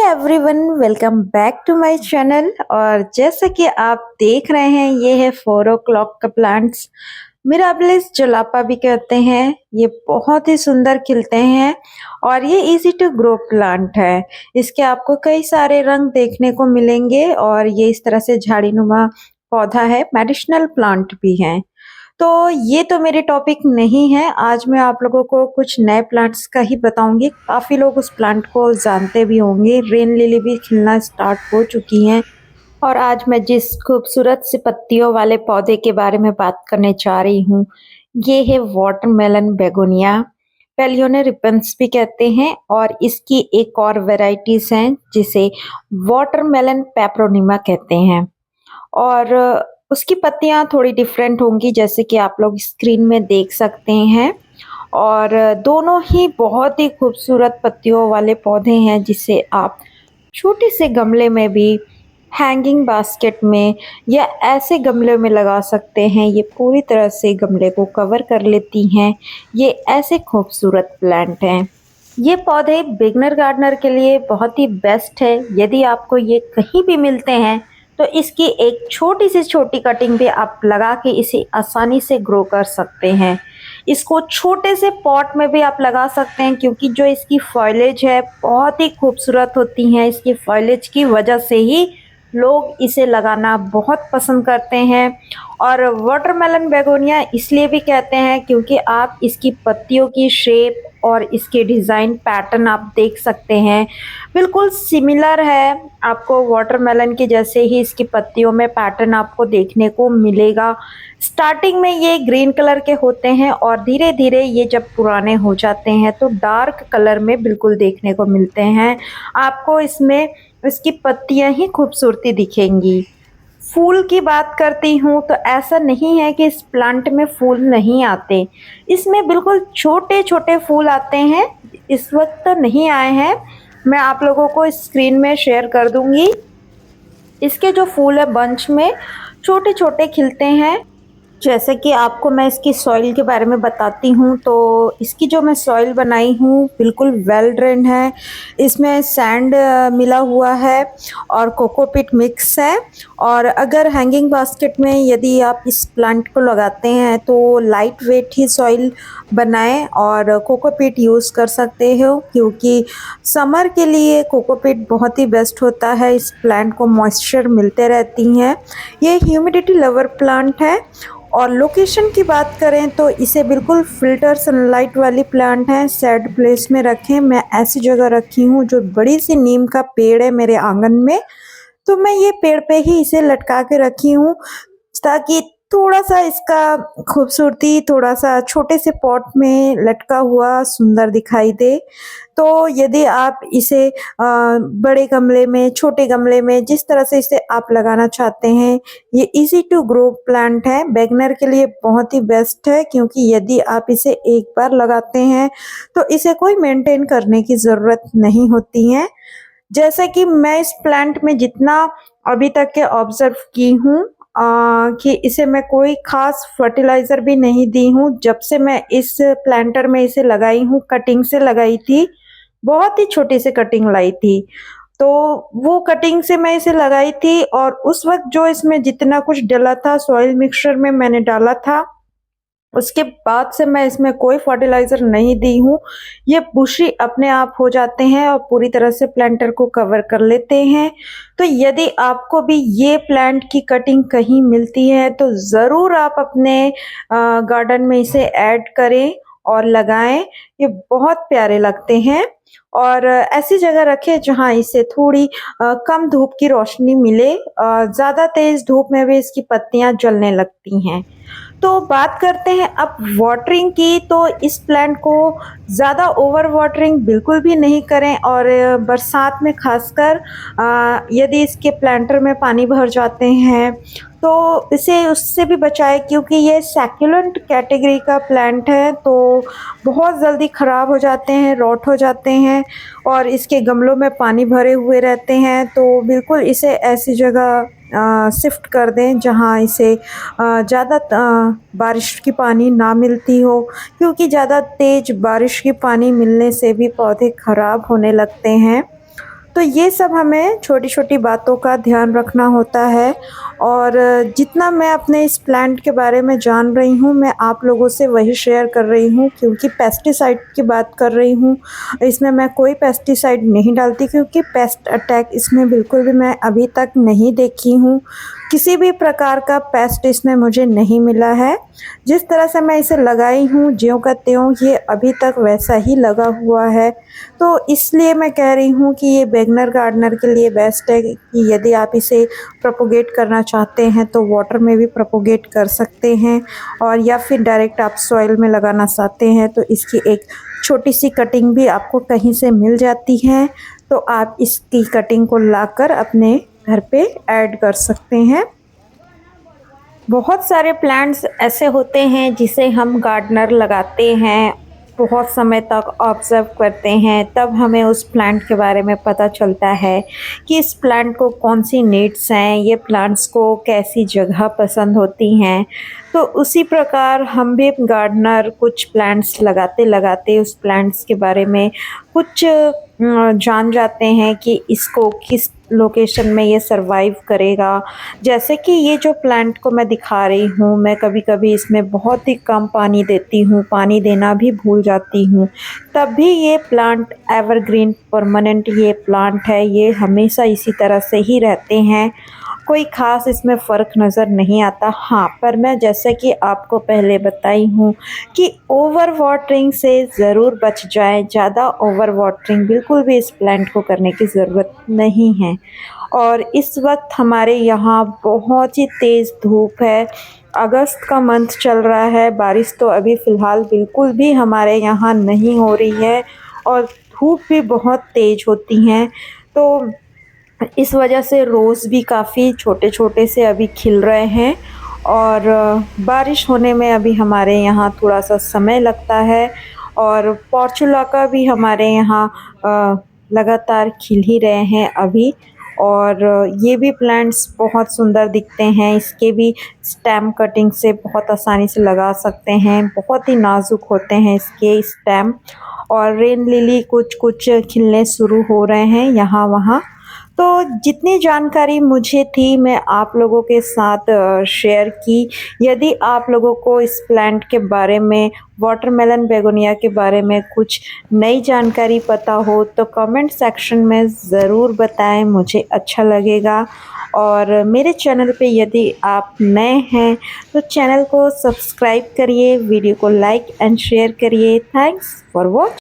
Everyone, welcome back to my channel. और जैसा कि आप देख रहे हैं, ये है 4 o'clock का प्लांट्स। मिराबिलिस जलापा भी कहते हैं। ये बहुत ही सुंदर खिलते हैं और ये इजी टू ग्रो प्लांट है। इसके आपको कई सारे रंग देखने को मिलेंगे और ये इस तरह से झाड़ीनुमा पौधा है। मेडिसिनल प्लांट भी है। तो ये तो मेरे टॉपिक नहीं है। आज मैं आप लोगों को कुछ नए प्लांट्स का ही बताऊंगी। काफ़ी लोग उस प्लांट को जानते भी होंगे। रेन लिली भी खिलना स्टार्ट हो चुकी हैं। और आज मैं जिस खूबसूरत सी पत्तियों वाले पौधे के बारे में बात करने जा रही हूँ, ये है वाटरमेलन बेगोनिया। पेलियोने रिपन्स भी कहते हैं और इसकी एक और वेराइटीज हैं जिसे वाटरमेलन पेपरोनिमा कहते हैं। और उसकी पत्तियाँ थोड़ी डिफरेंट होंगी, जैसे कि आप लोग स्क्रीन में देख सकते हैं। और दोनों ही बहुत ही खूबसूरत पत्तियों वाले पौधे हैं जिसे आप छोटे से गमले में भी, हैंगिंग बास्केट में या ऐसे गमले में लगा सकते हैं। ये पूरी तरह से गमले को कवर कर लेती हैं। ये ऐसे खूबसूरत प्लांट हैं। ये पौधे बिगनर गार्डनर के लिए बहुत ही बेस्ट है। यदि आपको ये कहीं भी मिलते हैं तो इसकी एक छोटी से छोटी कटिंग भी आप लगा के इसे आसानी से ग्रो कर सकते हैं। इसको छोटे से पॉट में भी आप लगा सकते हैं, क्योंकि जो इसकी फॉइलेज है बहुत ही खूबसूरत होती हैं। इसकी फॉइलेज की वजह से ही लोग इसे लगाना बहुत पसंद करते हैं। और वाटरमेलन बेगोनिया इसलिए भी कहते हैं क्योंकि आप इसकी पत्तियों की शेप और इसके डिज़ाइन पैटर्न आप देख सकते हैं, बिल्कुल सिमिलर है। आपको वाटरमेलन के जैसे ही इसकी पत्तियों में पैटर्न आपको देखने को मिलेगा। स्टार्टिंग में ये ग्रीन कलर के होते हैं और धीरे धीरे ये जब पुराने हो जाते हैं तो डार्क कलर में बिल्कुल देखने को मिलते हैं। आपको इसमें इसकी पत्तियां ही खूबसूरती दिखेंगी। फूल की बात करती हूँ तो ऐसा नहीं है कि इस प्लांट में फूल नहीं आते। इसमें बिल्कुल छोटे छोटे फूल आते हैं। इस वक्त तो नहीं आए हैं, मैं आप लोगों को स्क्रीन में शेयर कर दूंगी। इसके जो फूल है बंच में छोटे छोटे खिलते हैं। जैसे कि आपको मैं इसकी सॉइल के बारे में बताती हूँ, तो इसकी जो मैं सॉइल बनाई हूँ बिल्कुल वेल ड्रेन्ड है। इसमें सैंड मिला हुआ है और कोकोपीट मिक्स है। और अगर हैंगिंग बास्केट में यदि आप इस प्लांट को लगाते हैं तो लाइट वेट ही सॉइल बनाएं और कोकोपीट यूज़ कर सकते हो, क्योंकि समर के लिए कोकोपीट बहुत ही बेस्ट होता है। इस प्लांट को मॉइस्चर मिलते रहती हैं। ये ह्यूमिडिटी लवर प्लांट है। और लोकेशन की बात करें तो इसे बिल्कुल फिल्टर सनलाइट वाली प्लांट है। सैड प्लेस में रखें। मैं ऐसी जगह रखी हूँ जो बड़ी सी नीम का पेड़ है मेरे आंगन में, तो मैं ये पेड़ पे ही इसे लटका के रखी हूँ, ताकि थोड़ा सा इसका खूबसूरती थोड़ा सा छोटे से पॉट में लटका हुआ सुंदर दिखाई दे। तो यदि आप इसे बड़े गमले में, छोटे गमले में, जिस तरह से इसे आप लगाना चाहते हैं, ये इजी टू ग्रो प्लांट है। बिगिनर के लिए बहुत ही बेस्ट है, क्योंकि यदि आप इसे एक बार लगाते हैं तो इसे कोई मेंटेन करने की ज़रूरत नहीं होती है। जैसे कि मैं इस प्लांट में जितना अभी तक के ऑब्जर्व की हूँ, कि इसे मैं कोई खास फर्टिलाइज़र भी नहीं दी हूँ। जब से मैं इस प्लांटर में इसे लगाई हूँ, कटिंग से लगाई थी, बहुत ही छोटी सी कटिंग लाई थी। तो वो कटिंग से मैं इसे लगाई थी और उस वक़्त जो इसमें जितना कुछ डला था सॉइल मिक्सचर में मैंने डाला था, उसके बाद से मैं इसमें कोई फर्टिलाइज़र नहीं दी हूँ। ये बुशी अपने आप हो जाते हैं और पूरी तरह से प्लांटर को कवर कर लेते हैं। तो यदि आपको भी ये प्लांट की कटिंग कहीं मिलती है तो ज़रूर आप अपने गार्डन में इसे ऐड करें और लगाएं। ये बहुत प्यारे लगते हैं। और ऐसी जगह रखें जहाँ इसे थोड़ी कम धूप की रोशनी मिले। ज़्यादा तेज़ धूप में भी इसकी पत्तियाँ जलने लगती हैं। तो बात करते हैं अब वाटरिंग की। तो इस प्लांट को ज़्यादा ओवर वाटरिंग बिल्कुल भी नहीं करें। और बरसात में खासकर यदि इसके प्लांटर में पानी भर जाते हैं तो इसे उससे भी बचाएं, क्योंकि ये सैकुलेंट कैटेगरी का प्लांट है, तो बहुत जल्दी ख़राब हो जाते हैं, रॉट हो जाते हैं और इसके गमलों में पानी भरे हुए रहते हैं। तो बिल्कुल इसे ऐसी जगह शिफ्ट कर दें जहाँ इसे ज़्यादा बारिश की पानी ना मिलती हो, क्योंकि ज़्यादा तेज़ बारिश की पानी मिलने से भी पौधे ख़राब होने लगते हैं। तो ये सब हमें छोटी-छोटी बातों का ध्यान रखना होता है और जितना मैं अपने इस प्लांट के बारे में जान रही हूँ, मैं आप लोगों से वही शेयर कर रही हूँ क्योंकि पेस्टिसाइड की बात कर रही हूँ। इसमें मैं कोई पेस्टिसाइड नहीं डालती क्योंकि पेस्ट अटैक इसमें बिल्कुल भी मैं अभी तक नहीं देखी हूँ। किसी भी प्रकार का पेस्ट इसमें मुझे नहीं मिला है। जिस तरह से मैं इसे लगाई हूँ, ज्यों का त्यों ये अभी तक वैसा ही लगा हुआ है। तो इसलिए मैं कह रही हूँ कि ये बिगिनर गार्डनर के लिए बेस्ट है कि यदि आप इसे प्रोपोगेट करना चाहते हैं तो वाटर में भी प्रोपोगेट कर सकते हैं और या फिर डायरेक्ट आप सॉइल में लगाना चाहते हैं तो इसकी एक छोटी सी कटिंग भी आपको कहीं से मिल जाती है, तो आप इसकी कटिंग को लाकर अपने घर पे ऐड कर सकते हैं। बहुत सारे प्लांट्स ऐसे होते हैं जिसे हम गार्डनर लगाते हैं, बहुत समय तक ऑब्ज़र्व करते हैं, तब हमें उस प्लांट के बारे में पता चलता है कि इस प्लांट को कौन-सी नीड्स हैं, ये प्लांट्स को कैसी जगह पसंद होती हैं। तो उसी प्रकार हम भी गार्डनर कुछ प्लांट्स लगाते-लगाते उस प्लांट्स के बारे में कुछ जान जाते हैं कि इसको किस लोकेशन में ये सर्वाइव करेगा। जैसे कि ये जो प्लांट को मैं दिखा रही हूँ, मैं कभी-कभी इसमें बहुत ही कम पानी देती हूँ, पानी देना भी भूल जाती हूँ। तब भी ये प्लांट एवरग्रीन परमानेंट ये प्लांट है, ये हमेशा इसी तरह से ही रहते हैं। कोई ख़ास इसमें फ़र्क नज़र नहीं आता। हाँ, पर मैं जैसे कि आपको पहले बताई हूँ कि ओवर वाटरिंग से ज़रूर बच जाएँ। ज़्यादा ओवर वाटरिंग बिल्कुल भी इस प्लांट को करने की ज़रूरत नहीं है। और इस वक्त हमारे यहाँ बहुत ही तेज़ धूप है। अगस्त का मंथ चल रहा है, बारिश तो अभी फ़िलहाल बिल्कुल भी हमारे यहाँ नहीं हो रही है और धूप भी बहुत तेज़ होती हैं। तो इस वजह से रोज़ भी काफ़ी छोटे-छोटे से अभी खिल रहे हैं और बारिश होने में अभी हमारे यहाँ थोड़ा-सा समय लगता है और पोर्चुलाका भी हमारे यहाँ लगातार खिल ही रहे हैं अभी और ये भी प्लांट्स बहुत सुंदर दिखते हैं। इसके भी स्टेम कटिंग से बहुत आसानी से लगा सकते हैं, बहुत ही नाज़ुक होते हैं इसके स्टेम। और रेन लिली कुछ-कुछ खिलने शुरू हो रहे हैं यहाँ-वहाँ। तो जितनी जानकारी मुझे थी मैं आप लोगों के साथ शेयर की। यदि आप लोगों को इस प्लांट के बारे में, वाटरमेलन बेगोनिया के बारे में कुछ नई जानकारी पता हो तो कमेंट सेक्शन में ज़रूर बताएं, मुझे अच्छा लगेगा। और मेरे चैनल पे यदि आप नए हैं तो चैनल को सब्सक्राइब करिए, वीडियो को लाइक एंड शेयर करिए। Thanks for watching.